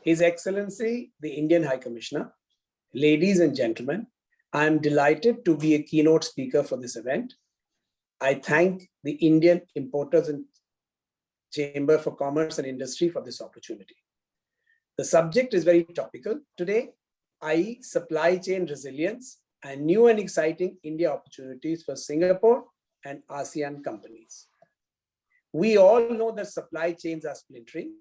His Excellency, the Indian High Commissioner, ladies and gentlemen, I am delighted to be a keynote speaker for this event. I thank the Indian Importers and Chamber for Commerce and Industry for this opportunity. The subject is very topical today, i.e. supply chain resilience and new and exciting India opportunities for Singapore and ASEAN companies. We all know that supply chains are splintering.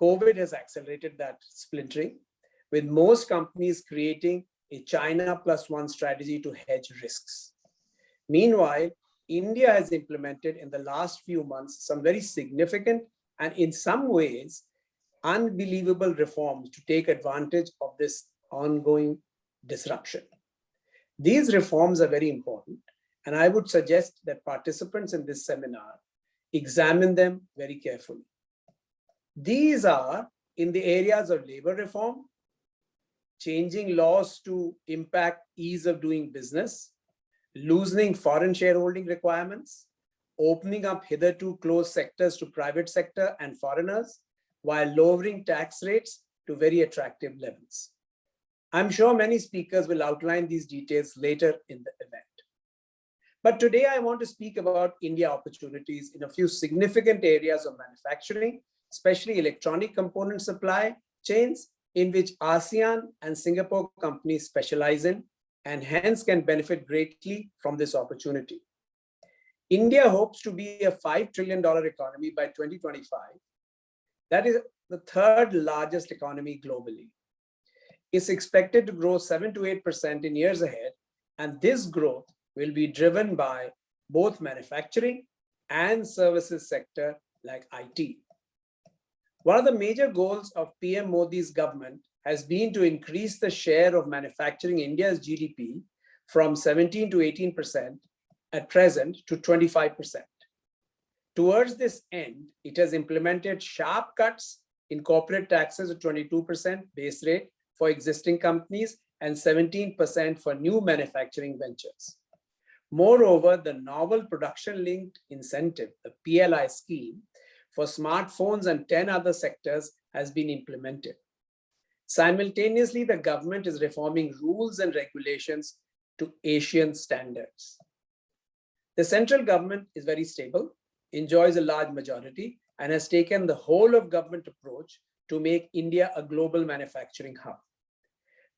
COVID has accelerated that splintering, with most companies creating a China plus one strategy to hedge risks. Meanwhile, India has implemented in the last few months some very significant and in some ways unbelievable reforms to take advantage of this ongoing disruption. These reforms are very important, and I would suggest that participants in this seminar examine them very carefully. These are in the areas of labor reform, changing laws to impact ease of doing business, loosening foreign shareholding requirements, opening up hitherto closed sectors to private sector and foreigners, while lowering tax rates to very attractive levels. I'm sure many speakers will outline these details later in the event. But today I want to speak about India opportunities in a few significant areas of manufacturing, especially electronic component supply chains, in which ASEAN and Singapore companies specialize in, and hence can benefit greatly from this opportunity. India hopes to be a $5 trillion economy by 2025. That is the third largest economy globally. It's expected to grow 7 to 8% in years ahead, and this growth will be driven by both manufacturing and services sector like IT. One of the major goals of PM Modi's government has been to increase the share of manufacturing in India's GDP from 17 to 18% at present to 25%. Towards this end, it has implemented sharp cuts in corporate taxes at 22% base rate for existing companies and 17% for new manufacturing ventures. Moreover, the novel production-linked incentive, the PLI scheme, for smartphones and 10 other sectors has been implemented. Simultaneously, the government is reforming rules and regulations to Asian standards. The central government is very stable, enjoys a large majority, and has taken the whole of government approach to make India a global manufacturing hub.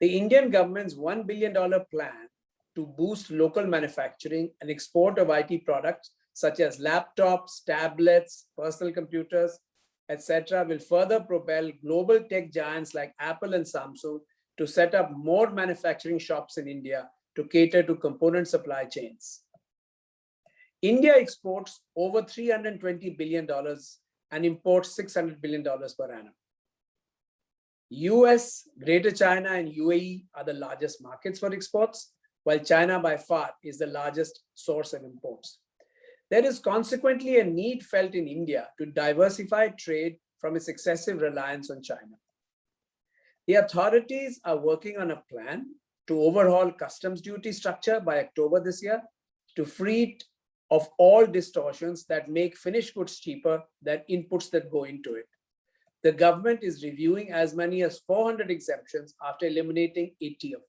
The Indian government's $1 billion plan to boost local manufacturing and export of IT products such as laptops, tablets, personal computers, etc., will further propel global tech giants like Apple and Samsung to set up more manufacturing shops in India to cater to component supply chains. India exports over $320 billion and imports $600 billion per annum. US, Greater China, and UAE are the largest markets for exports, while China by far is the largest source of imports. There is consequently a need felt in India to diversify trade from its excessive reliance on China. The authorities are working on a plan to overhaul customs duty structure by October this year to free it of all distortions that make finished goods cheaper than inputs that go into it. The government is reviewing as many as 400 exemptions after eliminating 80 of them.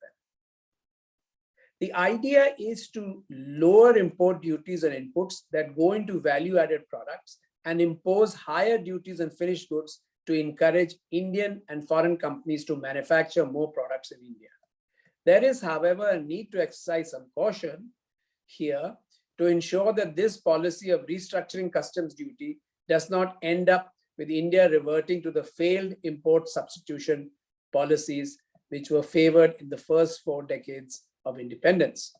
The idea is to lower import duties on inputs that go into value-added products and impose higher duties on finished goods to encourage Indian and foreign companies to manufacture more products in India. There is, however, a need to exercise some caution here to ensure that this policy of restructuring customs duty does not end up with India reverting to the failed import substitution policies which were favored in the first 4 decades of independence.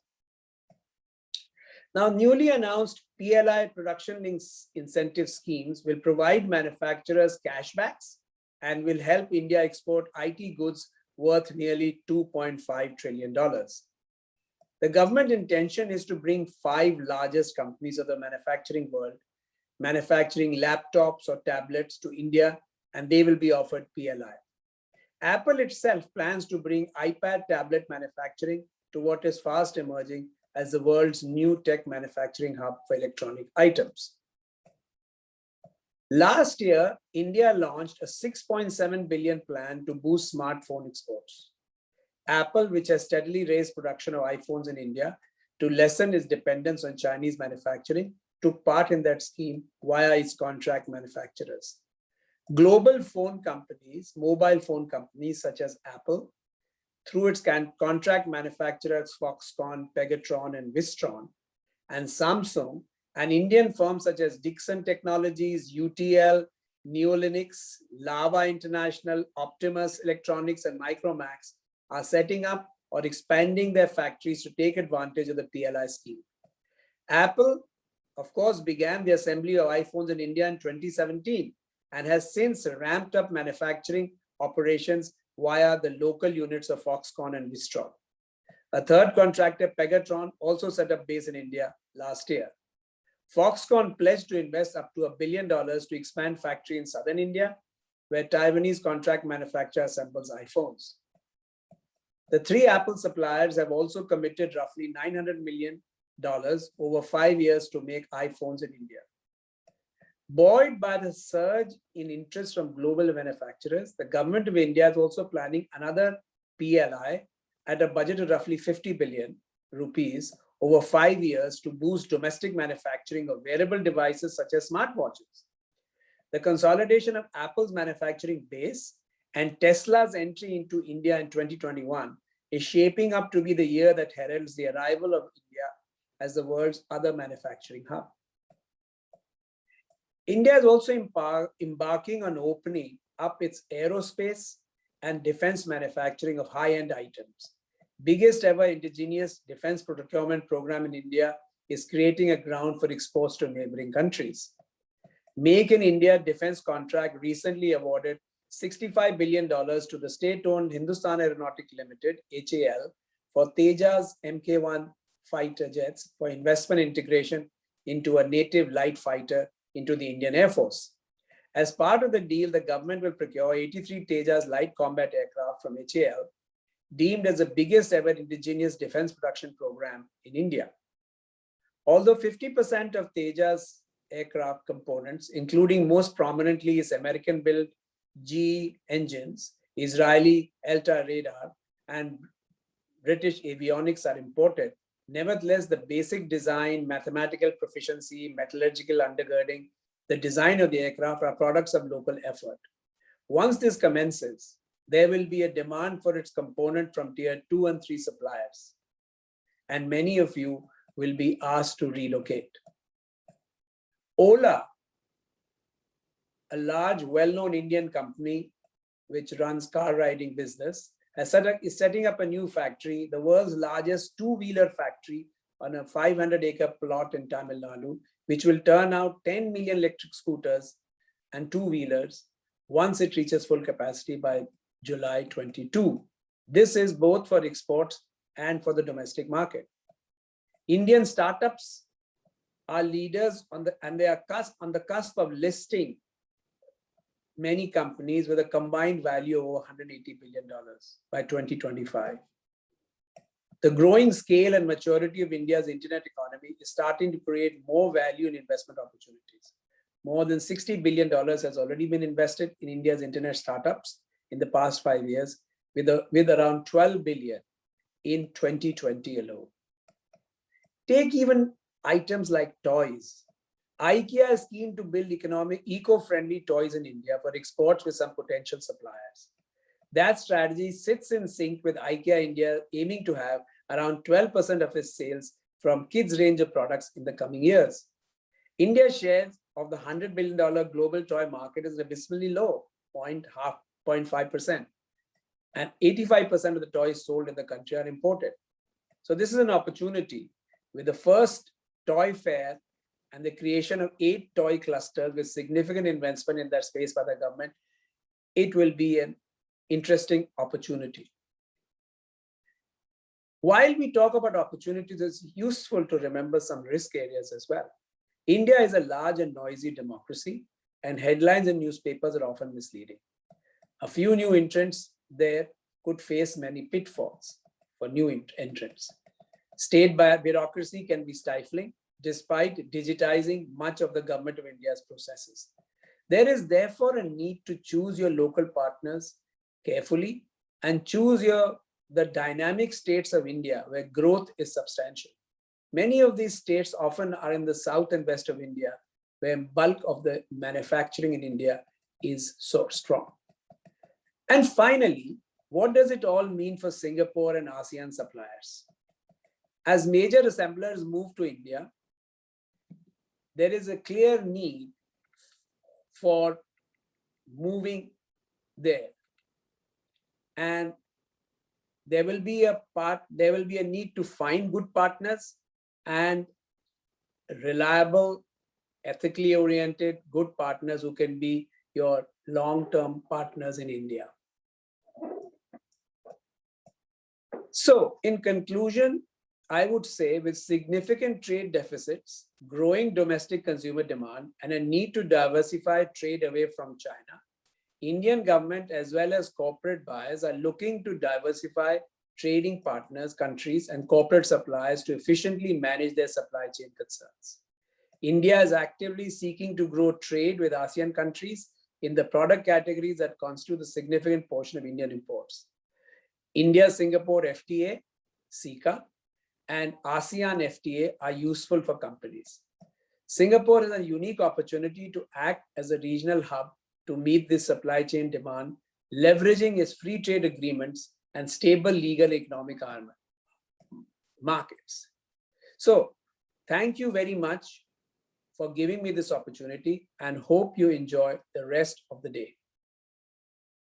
Now, newly announced PLI production linked incentive schemes will provide manufacturers cashbacks and will help India export IT goods worth nearly $2.5 trillion. The government intention is to bring 5 largest companies of the manufacturing world manufacturing laptops or tablets to India, and they will be offered PLI. Apple itself plans to bring iPad tablet manufacturing to what is fast emerging as the world's new tech manufacturing hub for electronic items. Last year, India launched a 6.7 billion plan to boost smartphone exports. Apple, which has steadily raised production of iPhones in India to lessen its dependence on Chinese manufacturing, took part in that scheme via its contract manufacturers. Global phone companies, mobile phone companies such as Apple, through its contract manufacturers Foxconn, Pegatron, and Wistron, and Samsung, and Indian firms such as Dixon Technologies, UTL, Neolinix, Lava International, Optimus Electronics, and Micromax are setting up or expanding their factories to take advantage of the PLI scheme. Apple, of course, began the assembly of iPhones in India in 2017 and has since ramped up manufacturing operations via the local units of Foxconn and Wistron. A third contractor, Pegatron, also set up base in India last year. Foxconn pledged to invest up to $1 billion to expand factory in southern India, where Taiwanese contract manufacturer assembles iPhones. The three Apple suppliers have also committed roughly $900 million over 5 years to make iPhones in India. Buoyed by the surge in interest from global manufacturers, the government of India is also planning another PLI at a budget of roughly 50 billion rupees over 5 years to boost domestic manufacturing of wearable devices such as smartwatches. The consolidation of Apple's manufacturing base and Tesla's entry into India in 2021 is shaping up to be the year that heralds the arrival of India as the world's other manufacturing hub. India is also embarking on opening up its aerospace and defense manufacturing of high-end items. Biggest ever indigenous defense procurement program in India is creating a ground for exports to neighboring countries. Make in India defense contract recently awarded $65 billion to the state-owned Hindustan Aeronautic Limited, HAL, for Tejas Mk1 fighter jets for investment integration into a native light fighter into the Indian Air Force. As part of the deal, the government will procure 83 Tejas light combat aircraft from HAL, deemed as the biggest ever indigenous defense production program in India. Although 50% of Tejas aircraft components, including most prominently its American-built GE engines, Israeli ELTA radar, and British avionics are imported, nevertheless, the basic design, mathematical proficiency, metallurgical undergirding, the design of the aircraft are products of local effort. Once this commences, there will be a demand for its component from tier 2 and 3 suppliers, and many of you will be asked to relocate. Ola, a large, well-known Indian company which runs car riding business, is setting up a new factory, the world's largest two-wheeler factory on a 500-acre plot in Tamil Nadu, which will turn out 10 million electric scooters and two-wheelers once it reaches full capacity by July 22. This is both for exports and for the domestic market. Indian startups are leaders and they are on the cusp of listing many companies with a combined value of over $180 billion by 2025. The growing scale and maturity of India's internet economy is starting to create more value and investment opportunities. More than $60 billion has already been invested in India's internet startups in the past 5 years, with around 12 billion in 2020 alone. Take even items like toys. IKEA is keen to build eco-friendly toys in India for exports with some potential suppliers. That strategy sits in sync with IKEA India aiming to have around 12% of its sales from kids' range of products in the coming years. India's share of the $100 billion global toy market is abysmally low, 0.5%. And 85% of the toys sold in the country are imported. So this is an opportunity with the first toy fair and the creation of 8 toy clusters with significant investment in that space by the government. It will be an interesting opportunity. While we talk about opportunities, it's useful to remember some risk areas as well. India is a large and noisy democracy, and headlines in newspapers are often misleading. A few new entrants there could face many pitfalls for new entrants. State bureaucracy can be stifling, despite digitizing much of the government of India's processes. There is therefore a need to choose your local partners carefully and choose the dynamic states of India where growth is substantial. Many of these states often are in the south and west of India, where bulk of the manufacturing in India is so strong. And finally, what does it all mean for Singapore and ASEAN suppliers? As major assemblers move to India, there is a clear need for moving there. And there will be a need to find good partners and reliable, ethically oriented, good partners who can be your long-term partners in India. So in conclusion, I would say with significant trade deficits, growing domestic consumer demand, and a need to diversify trade away from China, Indian government as well as corporate buyers are looking to diversify trading partners, countries, and corporate suppliers to efficiently manage their supply chain concerns. India is actively seeking to grow trade with ASEAN countries in the product categories that constitute a significant portion of Indian imports. India-Singapore FTA, SICA, and ASEAN FTA are useful for companies. Singapore has a unique opportunity to act as a regional hub to meet this supply chain demand, leveraging its free trade agreements and stable legal economic markets. So thank you very much for giving me this opportunity and hope you enjoy the rest of the day.